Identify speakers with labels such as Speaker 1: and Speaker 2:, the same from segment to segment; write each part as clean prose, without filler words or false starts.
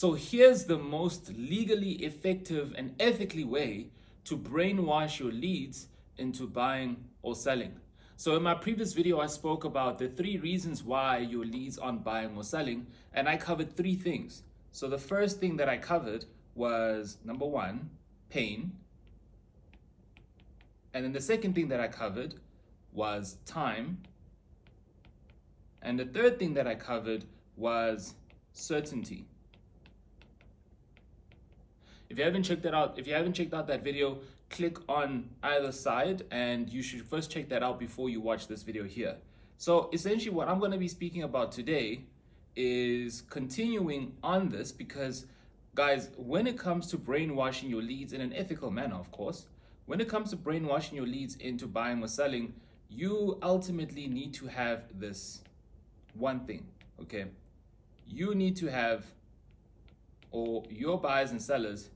Speaker 1: So here's the most legally effective and ethically way to brainwash your leads into buying or selling. So in my previous video, I spoke about the 3 reasons why your leads aren't buying or selling, and I covered 3 things. So the first thing that I covered was number 1, pain. And then the second thing that I covered was time. And the third thing that I covered was certainty. If you haven't checked out that video, click on either side, and you should first check that out before you watch this video here. So essentially what I'm going to be speaking about today is continuing on this, because guys, when it comes to brainwashing your leads in an ethical manner, of course, when it comes to brainwashing your leads into buying or selling, you ultimately need to have this one thing, okay? You need to have, or your buyers and sellers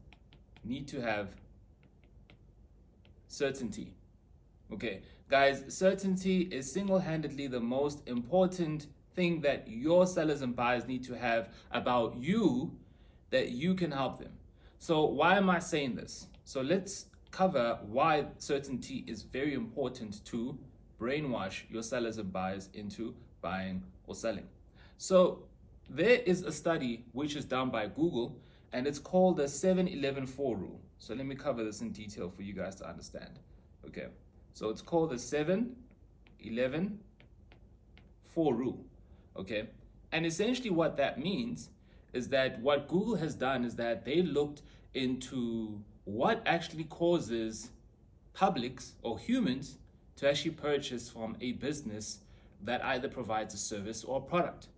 Speaker 1: need to have certainty. Okay, guys, certainty is single-handedly the most important thing that your sellers and buyers need to have about you, that you can help them. So why am I saying this? So let's cover why certainty is very important to brainwash your sellers and buyers into buying or selling. So there is a study which is done by Google, and it's called the 7-11-4 rule. So let me cover this in detail for you guys to understand. Okay, so it's called the 7-11-4 rule. Okay, and essentially what that means is that what Google has done is that they looked into what actually causes publics or humans to actually purchase from a business that either provides a service or a product.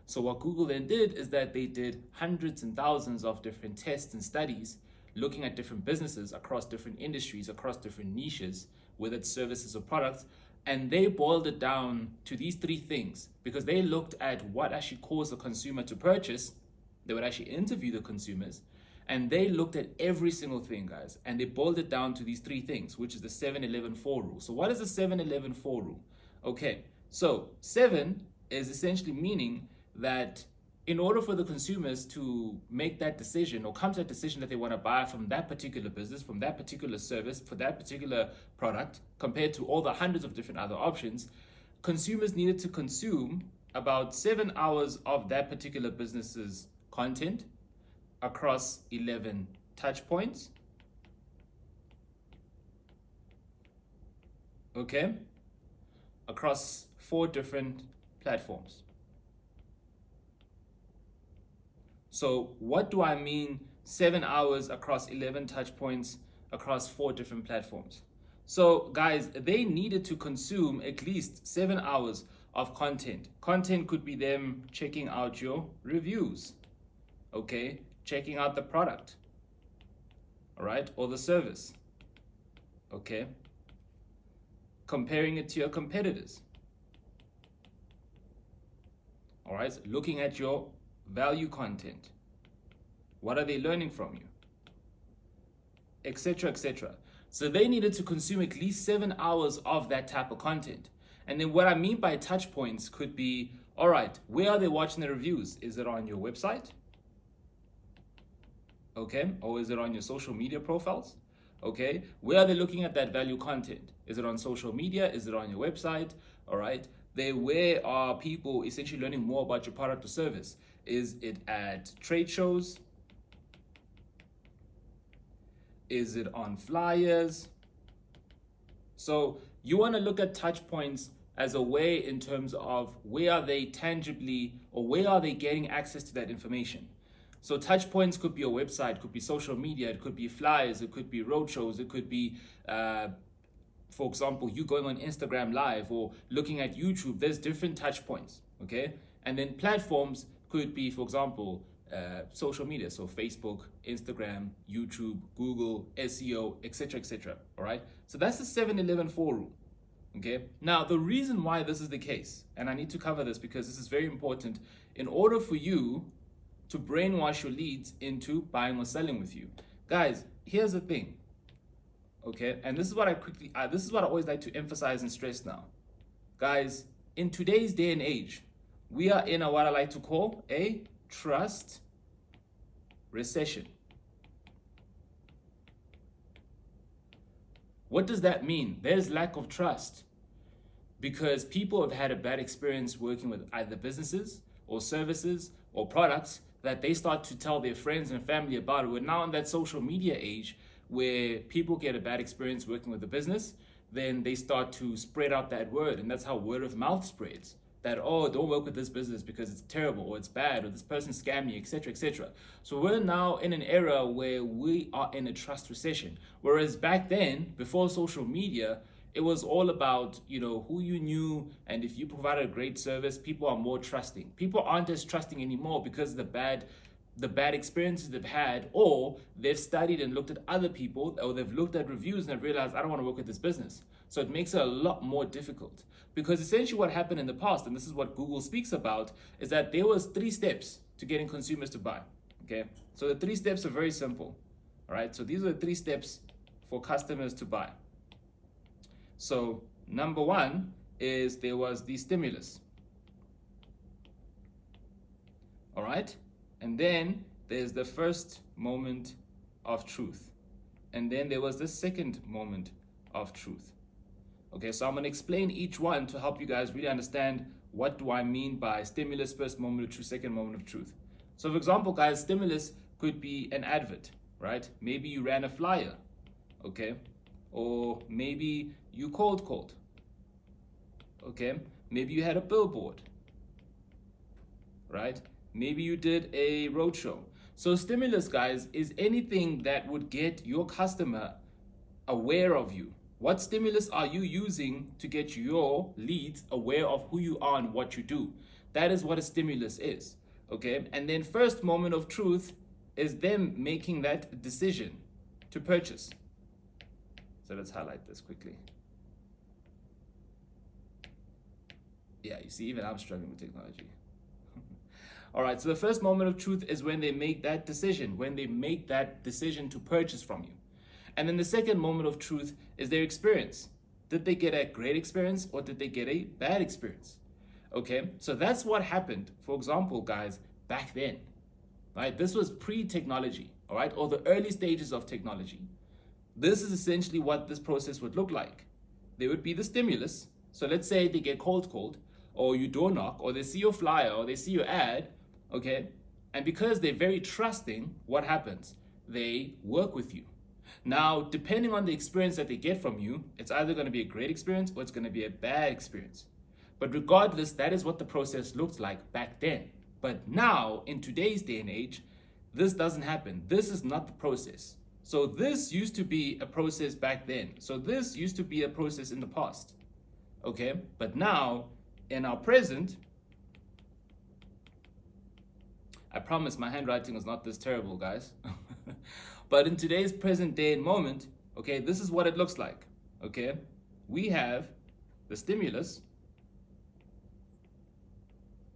Speaker 1: So what Google then did is that they did hundreds and thousands of different tests and studies looking at different businesses across different industries, across different niches, whether it's services or products, and they boiled it down to these 3 things, because they looked at what actually caused the consumer to purchase. They would actually interview the consumers, and they looked at every single thing, guys, and they boiled it down to these 3 things, which is the 7-11-4 rule. So what is the 7-11-4 rule? Okay, so 7 is essentially meaning that in order for the consumers to make that decision or come to that decision that they want to buy from that particular business, from that particular service, for that particular product, compared to all the hundreds of different other options, consumers needed to consume about 7 hours of that particular business's content across 11 touch points. Okay? Across 4 different platforms. So what do I mean 7 hours across 11 touch points across 4 different platforms? So guys, they needed to consume at least 7 hours of content. Content could be them checking out your reviews, okay? Checking out the product, all right, or the service, okay? Comparing it to your competitors, all right? Looking at your value content. What are they learning from you? Etc., etc. So they needed to consume at least 7 hours of that type of content. And then what I mean by touch points could be, all right, where are they watching the reviews? Is it on your website? Okay, or is it on your social media profiles? Okay, where are they looking at that value content? Is it on social media? Is it on your website? All right, where are people essentially learning more about your product or service? Is it at trade shows? Is it on flyers? So you want to look at touch points as a way in terms of where are they tangibly, or where are they getting access to that information. So touch points could be a website, could be social media, it could be flyers, it could be roadshows, it could be, for example, you going on Instagram Live or looking at YouTube. There's different touch points, okay? And then platforms could be, for example, social media, so Facebook, Instagram, YouTube, Google, SEO, etc., etc. All right. So that's the 7-11-4 rule. Okay. Now the reason why this is the case, and I need to cover this because this is very important, in order for you to brainwash your leads into buying or selling with you, guys. Here's the thing. Okay, and this is what I always like to emphasize and stress now, guys. In today's day and age, we are in what I like to call a trust recession. What does that mean? There's lack of trust because people have had a bad experience working with either businesses or services or products that they start to tell their friends and family about it. We're now in that social media age where people get a bad experience working with a business, then they start to spread out that word, and that's how word of mouth spreads. That, oh, don't work with this business because it's terrible or it's bad or this person scammed me, etc., etc. So we're now in an era where we are in a trust recession. Whereas back then, before social media, it was all about, who you knew, and if you provided a great service, people are more trusting. People aren't as trusting anymore because of the bad experiences they've had, or they've studied and looked at other people, or they've looked at reviews and they've realized, I don't want to work with this business. So it makes it a lot more difficult. Because essentially what happened in the past, and this is what Google speaks about, is that there was 3 steps to getting consumers to buy. Okay, so the 3 steps are very simple. All right, so these are the 3 steps for customers to buy. So number 1 is there was the stimulus. All right, and then there's the first moment of truth, and then there was the second moment of truth. Okay, so I'm going to explain each one to help you guys really understand what do I mean by stimulus, first moment of truth, second moment of truth. So for example, guys, stimulus could be an advert, right? Maybe you ran a flyer, okay? Or maybe you cold called, okay? Maybe you had a billboard, right? Maybe you did a roadshow. So stimulus, guys, is anything that would get your customer aware of you. What stimulus are you using to get your leads aware of who you are and what you do? That is what a stimulus is, okay? And then first moment of truth is them making that decision to purchase. So let's highlight this quickly. Yeah, you see, even I'm struggling with technology. All right, so the first moment of truth is when they make that decision, to purchase from you. And then the second moment of truth is their experience. Did they get a great experience or did they get a bad experience? Okay, so that's what happened, for example, guys, back then, right? This was pre-technology, all right, or the early stages of technology. This is essentially what this process would look like. There would be the stimulus. So let's say they get cold called, or you door knock, or they see your flyer, or they see your ad, okay? And because they're very trusting, what happens? They work with you. Now, depending on the experience that they get from you, it's either going to be a great experience or it's going to be a bad experience. But regardless, that is what the process looked like back then. But now, in today's day and age, this doesn't happen. This is not the process. So this used to be a process back then. So this used to be a process in the past. Okay? But now, in our present, I promise my handwriting is not this terrible, guys. But in today's present day and moment, okay, this is what it looks like, okay? We have the stimulus,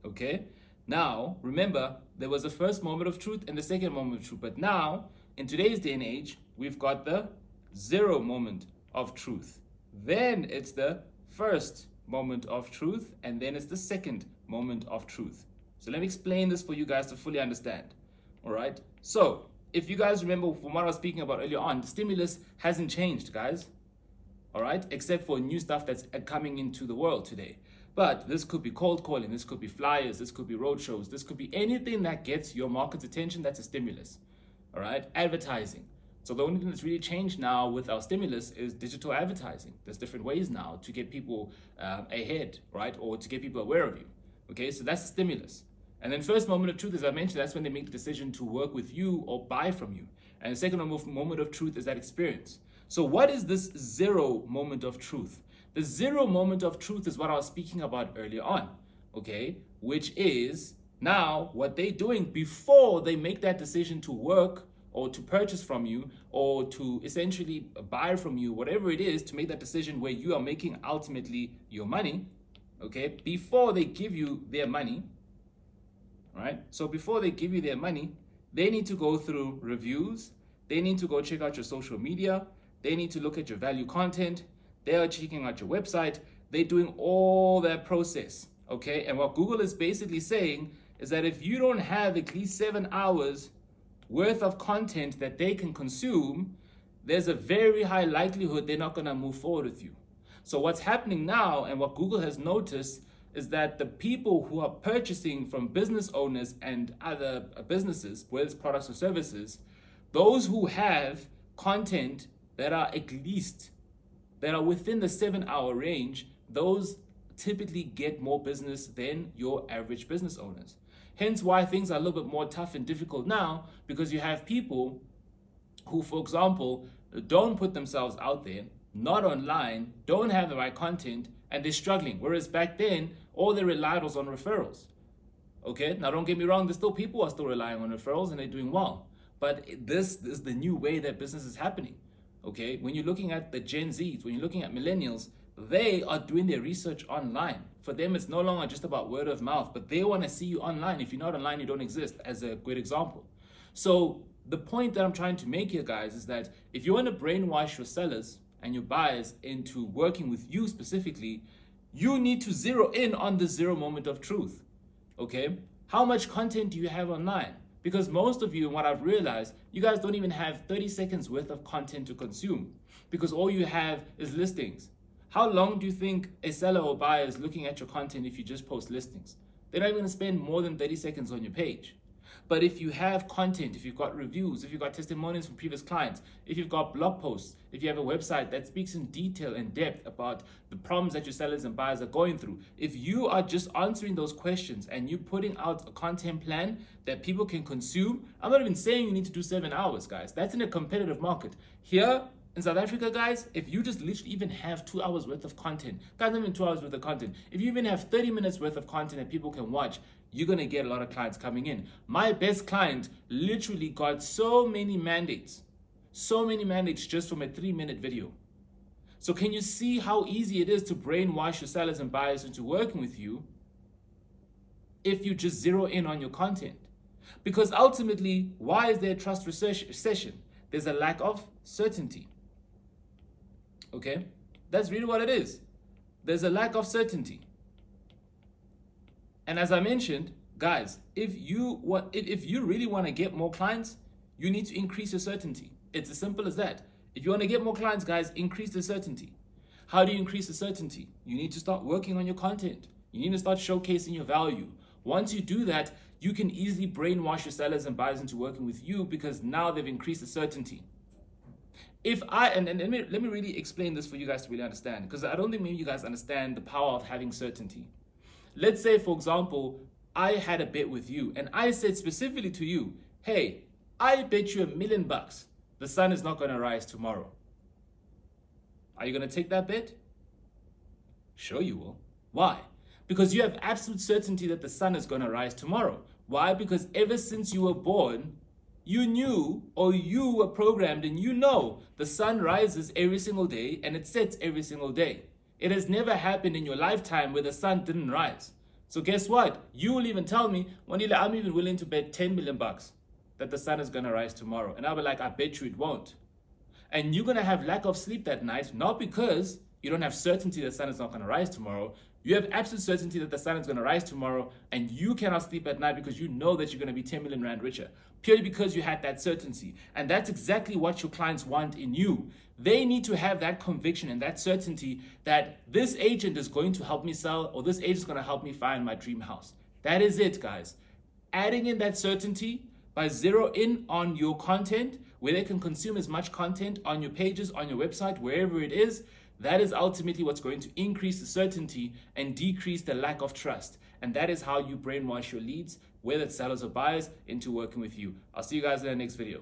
Speaker 1: okay? Now, remember, there was the first moment of truth and the second moment of truth. But now, in today's day and age, we've got the 0 moment of truth. Then it's the first moment of truth, and then it's the second moment of truth. So let me explain this for you guys to fully understand, all right? So, if you guys remember from what I was speaking about earlier on, the stimulus hasn't changed, guys, all right? Except for new stuff that's coming into the world today. But this could be cold calling, this could be flyers, this could be roadshows, this could be anything that gets your market's attention, that's a stimulus, all right? Advertising. So the only thing that's really changed now with our stimulus is digital advertising. There's different ways now to get people ahead, right? Or to get people aware of you, okay? So that's the stimulus. And then first moment of truth, as I mentioned, that's when they make the decision to work with you or buy from you. And the second moment of truth is that experience. So what is this 0 moment of truth? The 0 moment of truth is what I was speaking about earlier on, okay? Which is now what they're doing before they make that decision to work or to purchase from you or to essentially buy from you, whatever it is, to make that decision where you are making ultimately your money, okay? Before they give you their money, right? So before they give you their money, they need to go through reviews. They need to go check out your social media. They need to look at your value content. They are checking out your website. They're doing all that process, okay? And what Google is basically saying is that if you don't have at least 7 hours worth of content that they can consume, there's a very high likelihood they're not going to move forward with you. So what's happening now, and what Google has noticed, is that the people who are purchasing from business owners and other businesses, whether it's products or services, those who have content that are within the 7-hour range, those typically get more business than your average business owners. Hence why things are a little bit more tough and difficult now, because you have people who, for example, don't put themselves out there, not online, don't have the right content, and they're struggling. Whereas back then, all they relied was on referrals. Okay, now don't get me wrong, there's still people who are still relying on referrals and they're doing well. But this is the new way that business is happening. Okay, when you're looking at the Gen Zs, when you're looking at millennials, they are doing their research online. For them, it's no longer just about word of mouth, but they want to see you online. If you're not online, you don't exist, as a great example. So the point that I'm trying to make here, guys, is that if you want to brainwash your sellers and your buyers into working with you specifically, you need to zero in on the 0 moment of truth. Okay? How much content do you have online? Because most of you, and what I've realized, you guys don't even have 30 seconds worth of content to consume, because all you have is listings. How long do you think a seller or buyer is looking at your content if you just post listings? They're not even going to spend more than 30 seconds on your page. But if you have content, if you've got reviews, if you've got testimonials from previous clients, if you've got blog posts, if you have a website that speaks in detail and depth about the problems that your sellers and buyers are going through, if you are just answering those questions and you putting out a content plan that people can consume, I'm not even saying you need to do 7 hours, guys. That's in a competitive market. Here in South Africa, guys, if you just literally even have 2 hours worth of content, guys, not even 2 hours worth of content, if you even have 30 minutes worth of content that people can watch, you're going to get a lot of clients coming in. My best client literally got so many mandates just from a 3-minute video. So can you see how easy it is to brainwash your sellers and buyers into working with you if you just zero in on your content? Because ultimately, why is there a trust recession? There's a lack of certainty. Okay? That's really what it is. There's a lack of certainty. And as I mentioned, guys, if you really want to get more clients, you need to increase your certainty. It's as simple as that. If you want to get more clients, guys, increase the certainty. How do you increase the certainty? You need to start working on your content. You need to start showcasing your value. Once you do that, you can easily brainwash your sellers and buyers into working with you, because now they've increased the certainty. Let me really explain this for you guys to really understand, because I don't think maybe you guys understand the power of having certainty. Let's say, for example, I had a bet with you and I said specifically to you, hey, I bet you $1 million the sun is not going to rise tomorrow. Are you going to take that bet? Sure you will. Why? Because you have absolute certainty that the sun is going to rise tomorrow. Why? Because ever since you were born, you knew, or you were programmed, and you know the sun rises every single day and it sets every single day. It has never happened in your lifetime where the sun didn't rise. So guess what? You will even tell me, Wanila, I'm even willing to bet $10 million that the sun is going to rise tomorrow. And I'll be like, I bet you it won't. And you're going to have lack of sleep that night, not because you don't have certainty that the sun is not going to rise tomorrow. You have absolute certainty that the sun is going to rise tomorrow, and you cannot sleep at night because you know that you're going to be 10 million rand richer, purely because you had that certainty. And that's exactly what your clients want in you. They need to have that conviction and that certainty that this agent is going to help me sell, or this agent is going to help me find my dream house. That is it, guys. Adding in that certainty by zero in on your content, where they can consume as much content on your pages, on your website, wherever it is, that is ultimately what's going to increase the certainty and decrease the lack of trust. And that is how you brainwash your leads, whether it's sellers or buyers, into working with you. I'll see you guys in the next video.